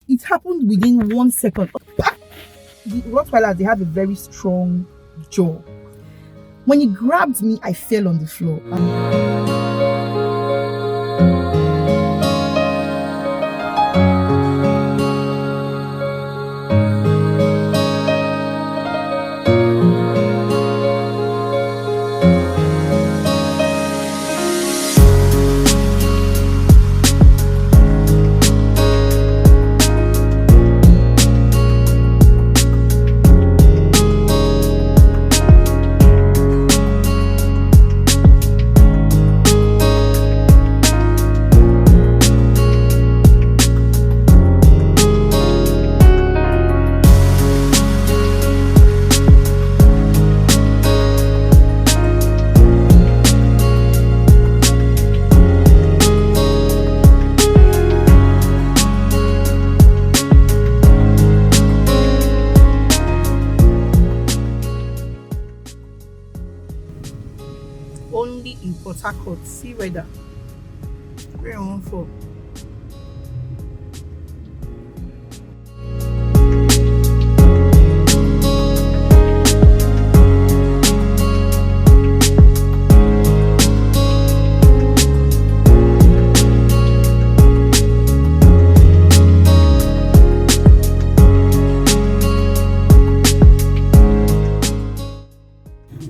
it happened within 1 second. The Rottweilers, they have a very strong jaw. When he grabbed me, I fell on the floor. Only in Port Harcourt. See weather. Very for.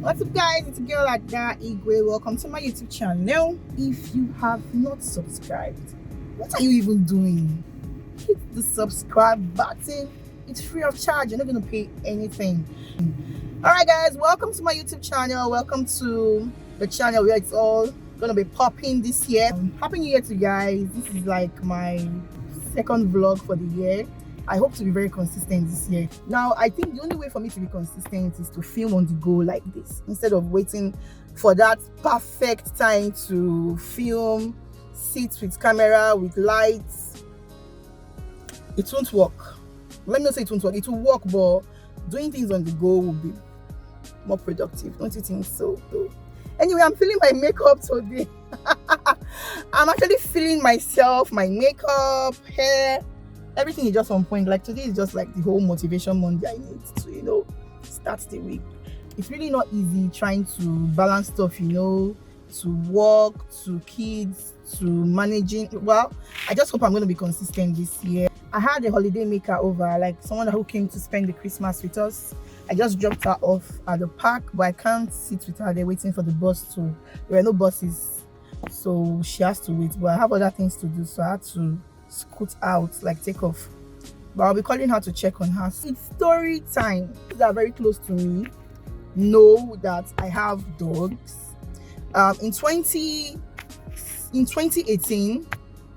What's up, guys? It's a girl like that Igwe. Welcome to my YouTube channel. If you have not subscribed, what are you even doing? Hit the subscribe button. It's free of charge. You're not going to pay anything. All right, guys, welcome to my YouTube channel. Welcome to the channel where it's all going to be popping this year. Happy New Year to you guys. This is like my second vlog for the year. I hope to be very consistent this year. Now, I think the only way for me to be consistent is to film on the go like this, instead of waiting for that perfect time to film, sit with camera, with lights. It won't work. Let me not say it won't work. It will work, but doing things on the go will be more productive. Don't you think so? Anyway, I'm feeling my makeup today. I'm actually feeling myself, my makeup, hair. Everything is just on point. Like today is just like the whole motivation Monday I need to, start the week. It's really not easy trying to balance stuff, to work, to kids, to managing. Well, I just hope I'm going to be consistent this year. I had a holiday maker over, like someone who came to spend the Christmas with us. I just dropped her off at the park, but I can't sit with her. They're waiting for the bus to. There are no buses, so she has to wait. But I have other things to do, so I had to scoot out, like take off. But I'll be calling her to check on her. It's story time. Those that are very close to me know that I have dogs. In 2018,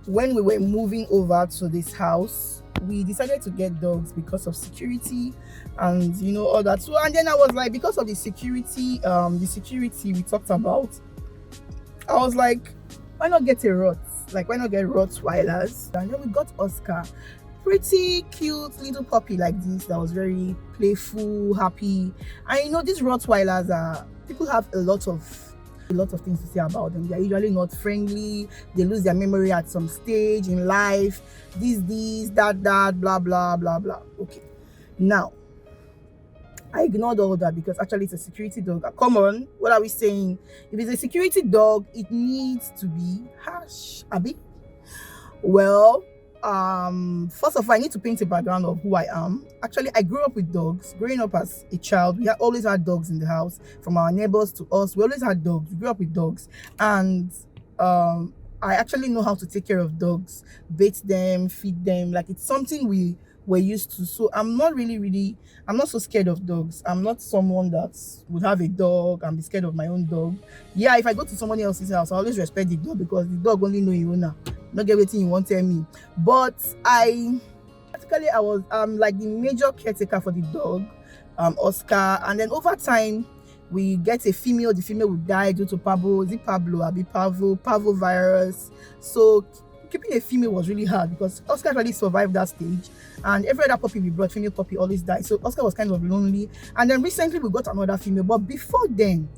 when we were moving over to this house, we decided to get dogs because of security and all that. So, and then I was like, because of the security we talked about, I was like, why not get a Rot? Like, why not get Rottweilers? And then we got Oscar, pretty cute little puppy like this that was very playful, happy. And these Rottweilers people have a lot of things to say about them. They're usually not friendly. They lose their memory at some stage in life. This, that, blah, blah, blah, blah. Okay. Now, I ignored all that because actually it's a security dog. Come on, what are we saying? If it's a security dog, it needs to be harsh, Abby. Well, first of all, I need to paint a background of who I am. Actually, I grew up with dogs. Growing up as a child, we always had dogs in the house. From our neighbors to us, we always had dogs. We grew up with dogs. And I actually know how to take care of dogs, bathe them, feed them. Like, it's something we're used to. So I'm not I'm not so scared of dogs. I'm not someone that would have a dog and be scared of my own dog. Yeah, if I go to someone else's house, I always respect the dog because the dog only know you owner. Not get everything you want to tell me. But I was like the major caretaker for the dog, Oscar. And then over time we get a female. The female would die due to parvovirus. So keeping a female was really hard because Oscar actually survived that stage, and every other puppy we brought, female puppy, always died. So Oscar was kind of lonely. And then recently we got another female, but before then,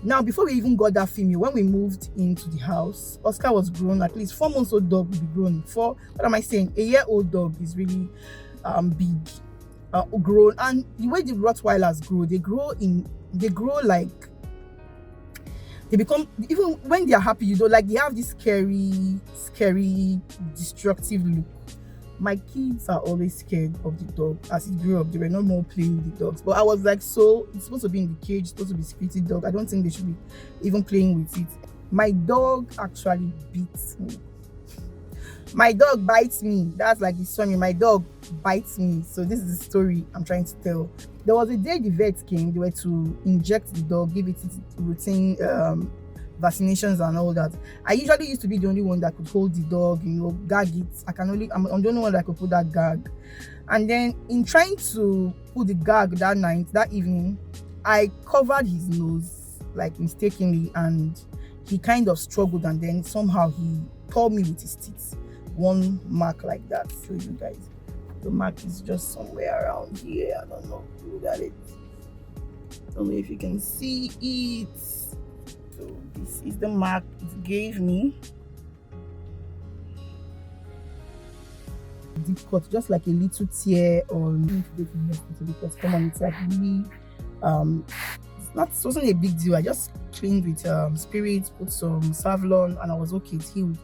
now before we even got that female, when we moved into the house, Oscar was grown. At least 4 months old dog will be grown. What am I saying? A year-old dog is really big, grown. And the way the Rottweilers grow, they grow like, they become, even when they are happy, you know, like they have this scary, destructive look. My kids are always scared of the dog. As it grew up, they were no more playing with the dogs. But I was like, so it's supposed to be in the cage, it's supposed to be spirited dog. I don't think they should be even playing with it. My dog actually beats me. My dog bites me. That's like the story. My dog bites me. So this is the story I'm trying to tell. There was a day the vet came. They were to inject the dog, give it its routine vaccinations and all that. I usually used to be the only one that could hold the dog, you know, gag it. I'm the only one that could put that gag. And then in trying to put the gag that evening, I covered his nose like mistakenly, and he kind of struggled, and then somehow he tore me with his teeth. One mark like that. Show you guys. The mark is just somewhere around here. I don't know. Look at it. Don't know if you can see it. So this is the mark it gave me. Deep cut, just like a little tear on the hospital, because come on, it's like really it wasn't a big deal. I just cleaned with spirits, put some Savlon, and I was okay. It healed.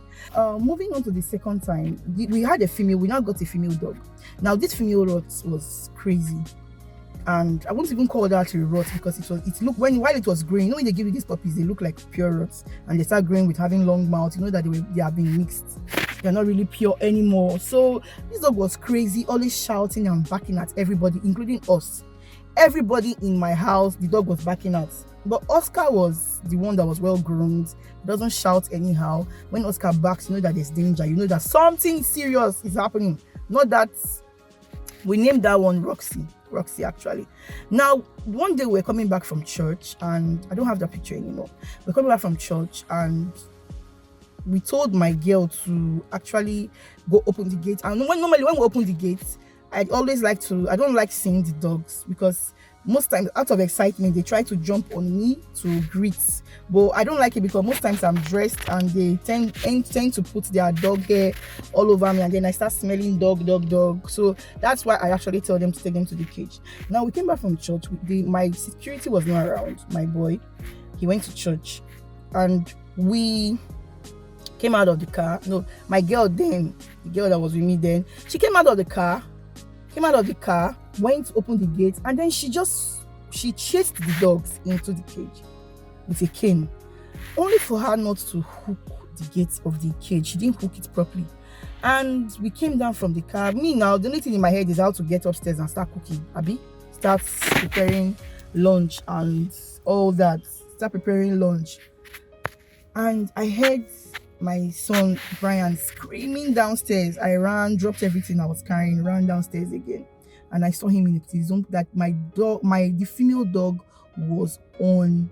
Moving on to the second time, we had a female. We now got a female dog. Now this female rot was crazy, and I won't even call that a rot because while it was growing, you know, when they give you these puppies, they look like pure rots, and they start growing with having long mouths. You know that they have been mixed. They're not really pure anymore. So this dog was crazy, always shouting and barking at everybody, including us. Everybody in my house, the dog was barking at. But Oscar was the one that was well groomed. He doesn't shout anyhow. When Oscar barks, you know that there's danger. You know that something serious is happening. Not that we named that one Roxy actually. Now one day we're coming back from church, and I don't have that picture anymore. We're coming back from church, and we told my girl to actually go open the gate. And normally when we open the gate, I don't like seeing the dogs, because most times out of excitement they try to jump on me to greet, but I don't like it because most times I'm dressed and they tend to put their dog hair all over me, and then I start smelling dog. So that's why I actually tell them to take them to the cage. Now we came back from church. My security was not around. My boy, he went to church, and we came out of the car. No, my girl then, the girl that was with me then, she came out of the car, went to open the gate, and then she chased the dogs into the cage with a cane, only for her not to hook the gate of the cage. She didn't hook it properly. And we came down from the car. Me now, the only thing in my head is how to get upstairs and start cooking. Start preparing lunch and all that. And I heard my son Brian screaming downstairs. I ran, dropped everything I was carrying, ran downstairs again, and I saw him in the zone that the female dog was on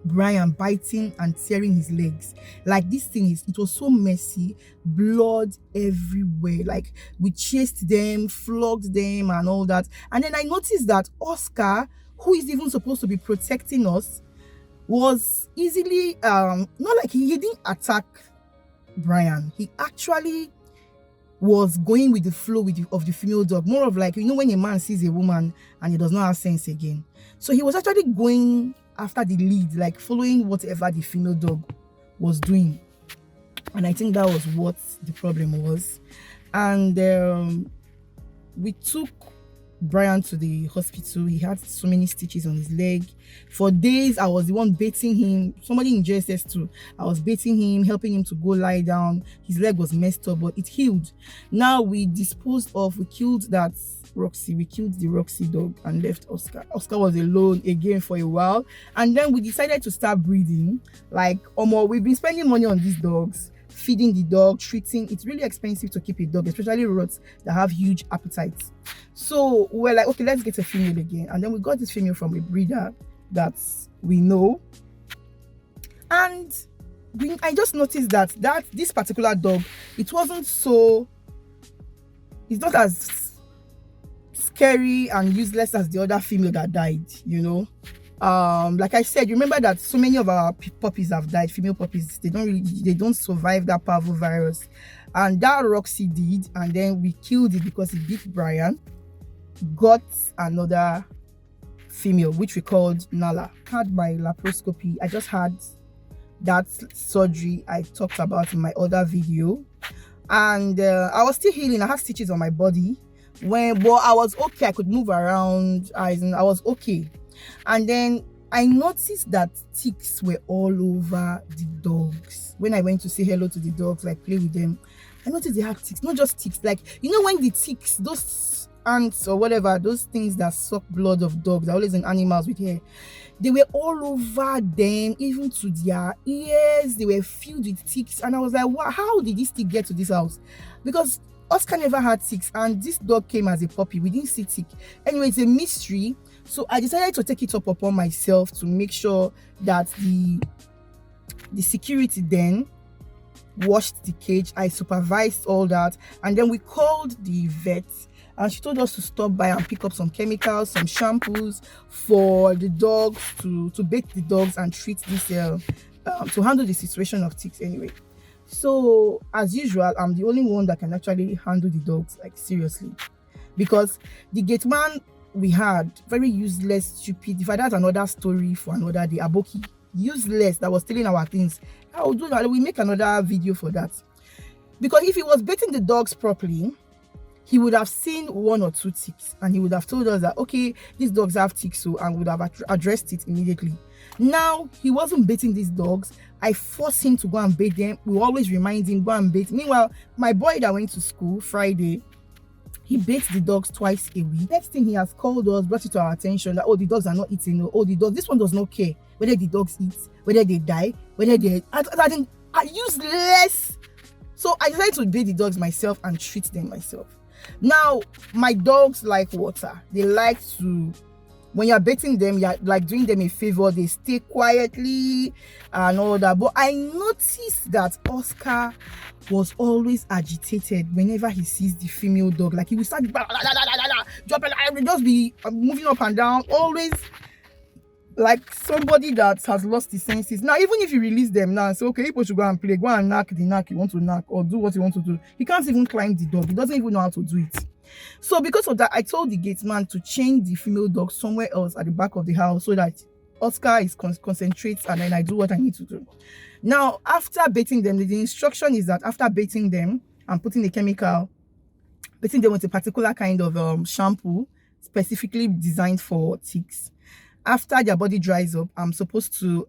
Brian, biting and tearing his legs. Like, this thing it was so messy, blood everywhere. Like, we chased them, flogged them and all that. And then I noticed that Oscar, who is even supposed to be protecting us, was easily not like he didn't attack Brian. He actually was going with the flow of the female dog, more of like, you know, when a man sees a woman and he does not have sense again. So he was actually going after the lead, like following whatever the female dog was doing. And I think that was what the problem was. And we took Brian to the hospital. He had so many stitches on his leg. For days, I was the one baiting him. Somebody in JSS too. I was baiting him, helping him to go lie down. His leg was messed up, but it healed. Now we killed that Roxy. We killed the Roxy dog and left Oscar. Oscar was alone again for a while. And then we decided to start breeding. Like, we've been spending money on these dogs, feeding the dog, treating. It's really expensive to keep a dog, especially rots that have huge appetites. So we're like, okay, let's get a female again. And then we got this female from a breeder that we know. And I just noticed that this particular dog, it's not as scary and useless as the other female that died, you know. Like I said, remember that so many of our puppies have died, female puppies. They don't survive that parvo virus, and that Roxy did, and then we killed it because it beat Brian, got another female which we called Nala. Had my laparoscopy. I just had that surgery I talked about in my other video, and I was still healing. I had stitches on my body, but I was okay. I could move around. I was okay. And then I noticed that ticks were all over the dogs. When I went to say hello to the dogs, like play with them, I noticed they had ticks. Not just ticks, like, you know, when the ticks, those ants or whatever, those things that suck blood of dogs, they're always in animals with hair, they were all over them, even to their ears. They were filled with ticks. And I was like, wow, how did this tick get to this house? Because Oscar never had ticks, and this dog came as a puppy. We didn't see tick. Anyway, it's a mystery. So I decided to take it up upon myself to make sure that the security then washed the cage. I supervised all that, and then we called the vet, and she told us to stop by and pick up some chemicals, some shampoos for the dogs, to bait the dogs and treat this to handle the situation of ticks anyway. So as usual, I'm the only one that can actually handle the dogs, like seriously, because the gate man we had, very useless, stupid. If that's another story for another day. Aboki, useless, that was stealing our things. I will do that. We make another video for that, because if he was baiting the dogs properly, he would have seen 1 or 2 ticks, and he would have told us that, okay, these dogs have ticks, so, and would have addressed it immediately. Now he wasn't baiting these dogs. I forced him to go and bait them. We always remind him, go and bait. Meanwhile, my boy that went to school Friday, he baits the dogs twice a week. Next thing, he has called us, brought it to our attention that, oh, the dogs are not eating. Oh, the dogs, this one does not care whether the dogs eat, whether they die, whether they are useless. So I decided to bait the dogs myself and treat them myself. Now, my dogs like water. They like to, when you're baiting them, you're like doing them a favor. They stay quietly and all that. But I noticed that Oscar was always agitated whenever he sees the female dog. Like, he would start dropping, just be moving up and down, always like somebody that has lost his senses. Now, even if you release them now and say, okay, people should go and play, go and knock the knock you want to knock, or do what you want to do, he can't even climb the dog. He doesn't even know how to do it. So because of that, I told the gate man to change the female dog somewhere else at the back of the house, so that Oscar is concentrates, and then I do what I need to do. Now, after baiting them, the instruction is that after baiting them and putting the chemical, baiting them with a particular kind of shampoo specifically designed for ticks, after their body dries up, I'm supposed to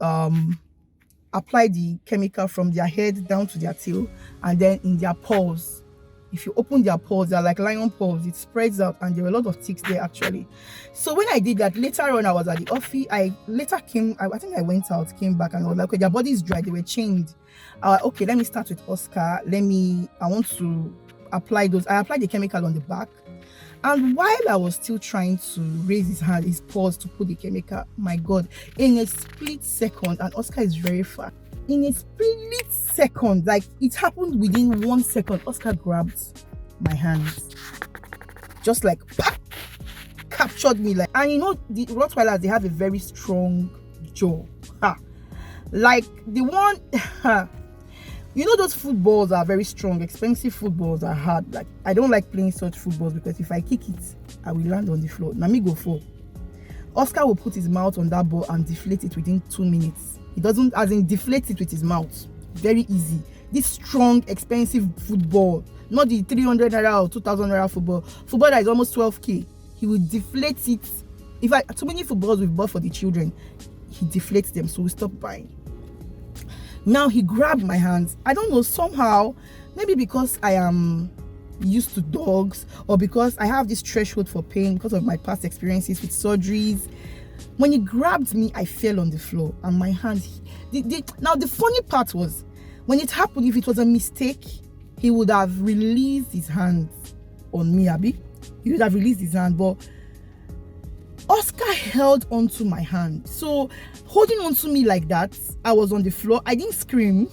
apply the chemical from their head down to their tail, and then in their paws. If you open their paws, they're like lion paws, it spreads out, and there were a lot of ticks there actually. So when I did that, later on I was at the office. I think I went out, came back, and I was like, okay, their body is dry, they were chained. Okay, let me start with Oscar. I want to apply those. I applied the chemical on the back, and while I was still trying to raise his paws to put the chemical, my God, in a split second, and Oscar is very fast. In a split second, like it happened within 1 second, Oscar grabbed my hands, just like pop, captured me. Like, and you know, the Rottweilers, they have a very strong jaw. Like the one, you know, those footballs are very strong. Expensive footballs are hard. Like, I don't like playing such footballs, because if I kick it, I will land on the floor. Now me go fall. Oscar will put his mouth on that ball and deflate it within 2 minutes. He doesn't, as in, deflate it with his mouth. Very easy. This strong, expensive football, not the 300 naira or 2,000 naira football that is almost 12k. He will deflate it. In fact, too many footballs we've bought for the children, he deflates them, so we stop buying. Now he grabbed my hands. I don't know, somehow, maybe because I am used to dogs, or because I have this threshold for pain because of my past experiences with surgeries. When he grabbed me, I fell on the floor, and my hands. Now the funny part was, when it happened, if it was a mistake, he would have released his hands on me, Abby. He would have released his hand, but Oscar held onto my hand. So holding onto me like that, I was on the floor. I didn't scream.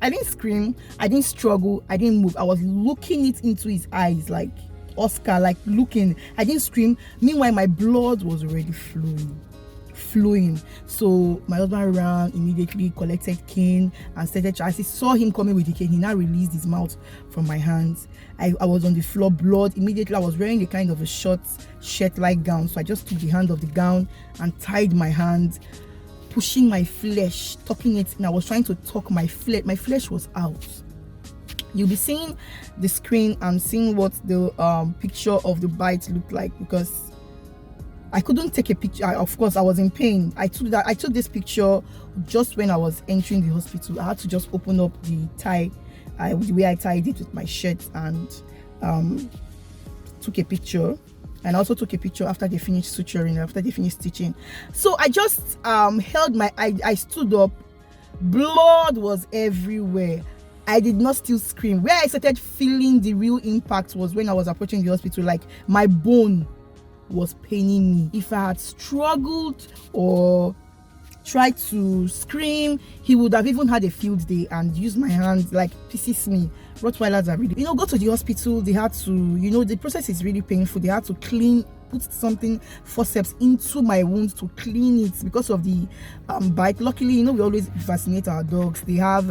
I didn't scream. I didn't struggle. I didn't move. I was looking it into his eyes like Oscar, like looking. I didn't scream. Meanwhile, my blood was already flowing. So my husband ran immediately, collected cane and started. As he saw him coming with the cane, he now released his mouth from my hands. I was on the floor, blood. Immediately I was wearing a kind of a short shirt-like gown, so I just took the hand of the gown and tied my hand, pushing my flesh, tucking it, and I was trying to tuck my flesh. My flesh was out. You'll be seeing the screen and seeing what the picture of the bite looked like, because I couldn't take a picture. Of course, I was in pain. I took this picture just when I was entering the hospital. I had to just open up the tie, the way I tied it with my shirt, and took a picture. And I also took a picture after they finished suturing, after they finished stitching. So I just held my. I stood up. Blood was everywhere. I did not still scream. Where I started feeling the real impact was when I was approaching the hospital. Like my bone was paining me. If I had struggled or tried to scream, he would have even had a field day and used my hands. Like, pisses me. Rottweilers are really, go to the hospital. They had to, the process is really painful. They had to put something, forceps into my wound to clean it because of the bite. Luckily, we always vaccinate our dogs. They have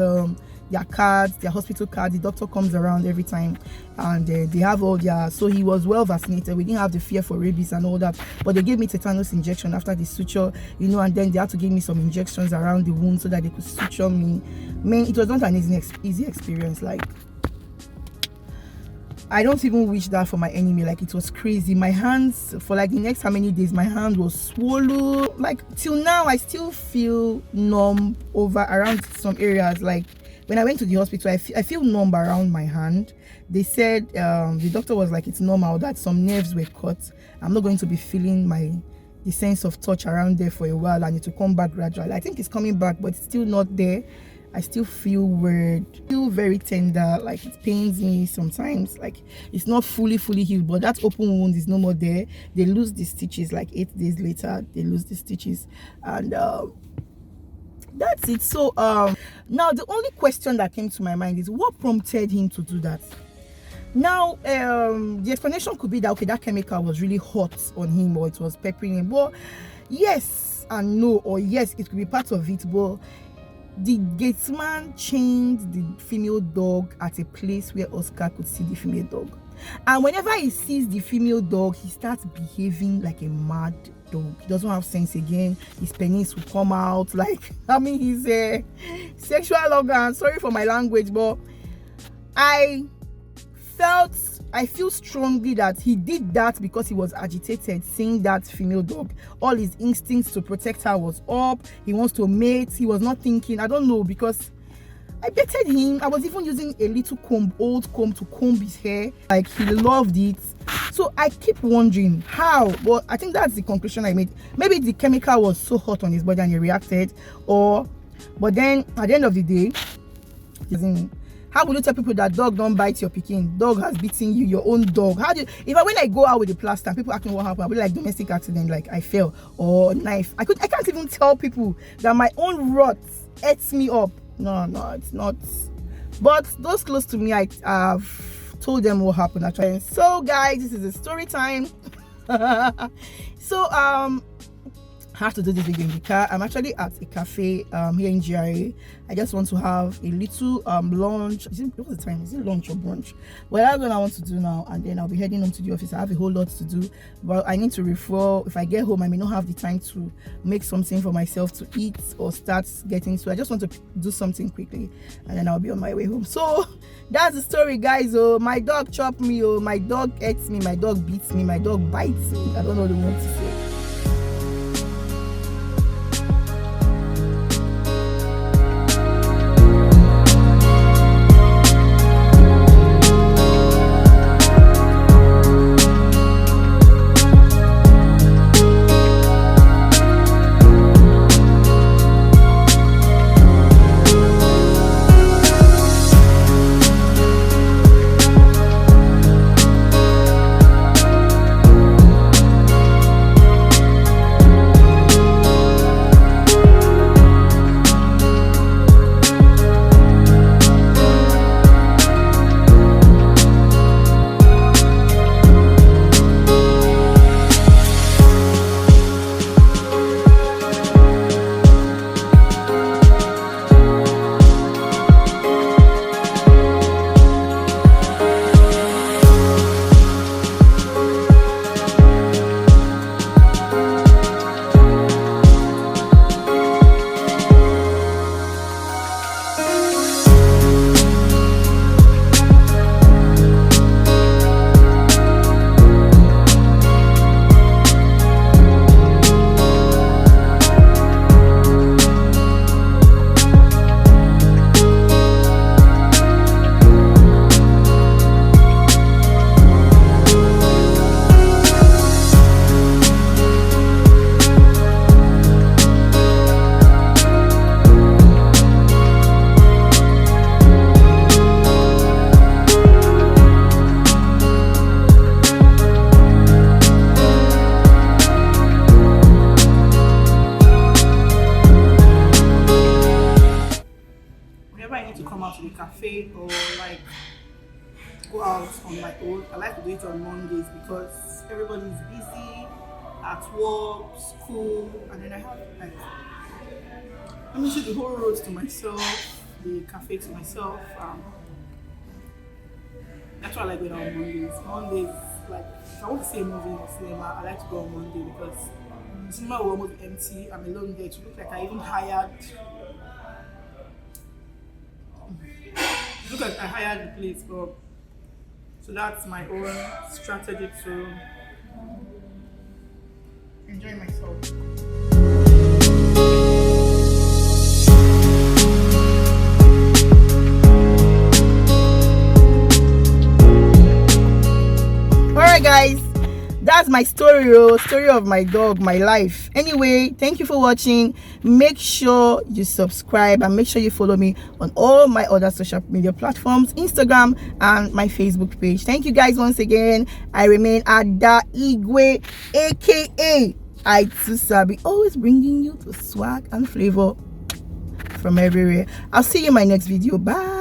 their cards, their hospital cards. The doctor comes around every time, and they have all their. So he was well vaccinated. We didn't have the fear for rabies and all that. But they gave me tetanus injection after the suture, and then they had to give me some injections around the wound so that they could suture me. Man, it was not an easy experience. Like, I don't even wish that for my enemy. Like, it was crazy. My hands, for like the next how many days, my hand was swollen. Like, till now, I still feel numb around some areas. Like, when I went to the hospital, I feel numb around my hand. They said, the doctor was like, it's normal that some nerves were cut. I'm not going to be feeling the sense of touch around there for a while, and it will come back gradually. I think it's coming back, but it's still not there. I still feel weird, feel very tender, like it pains me sometimes. Like, it's not fully healed, but that open wound is no more there. They lose the stitches like 8 days later. They lose the stitches, and that's it. So now the only question that came to my mind is, what prompted him to do that? Now the explanation could be that, okay, that chemical was really hot on him, or it was peppering him. But yes and no, or yes, it could be part of it. But the gatesman chained the female dog at a place where Oscar could see the female dog, and whenever he sees the female dog, he starts behaving like a mad dog. He doesn't have sense again. His penis will come out. Like, he's a sexual organ. Sorry for my language, but I feel strongly that he did that because he was agitated seeing that female dog. All his instincts to protect her was up. He wants to mate. He was not thinking. I don't know, because I betted him. I was even using a little old comb to comb his hair. Like, he loved it. So I keep wondering how. But I think that's the conclusion I made. Maybe the chemical was so hot on his body and he reacted. But then at the end of the day, how would you tell people that dog don't bite your pikin? Dog has beaten you, your own dog. When I go out with the plaster, people ask me what happened, I'll be like, domestic accident, like I fell, or knife. I can't even tell people that my own rot ate me up. No, it's not. But those close to me, I've told them what happened actually. So guys, this is a story time. So I have to do this video in the car. I'm actually at a cafe here in GRA. I just want to have a little lunch. What's the time? Is it lunch or brunch? Well, that's what I want to do now, and then I'll be heading home to the office. I have a whole lot to do, but I need to refill. If I get home, I may not have the time to make something for myself to eat or start getting. So I just want to do something quickly, and then I'll be on my way home. So that's the story, guys. Oh, my dog chopped me. Oh, my dog eats me. My dog beats me. My dog bites me. I don't know what to say. do it on Mondays because everybody is busy at work, school, and then I have like let me see the whole road to myself, the cafe to myself. That's why I like going on Mondays. Mondays, like if I want to see a movie in the cinema, I like to go on Monday because the cinema will almost be empty. I'm alone there. It look like I even hired. Look like I hired the place, but so that's my own strategy to enjoy myself. Alright guys, that's my story of my dog, my life. Anyway, thank you for watching. Make sure you subscribe and make sure you follow me on all my other social media platforms, Instagram and my Facebook page. Thank you guys once again. I remain Ada Igwe, aka i2sabbi, always bringing you the swag and flavor from everywhere. I'll see you in my next video. Bye.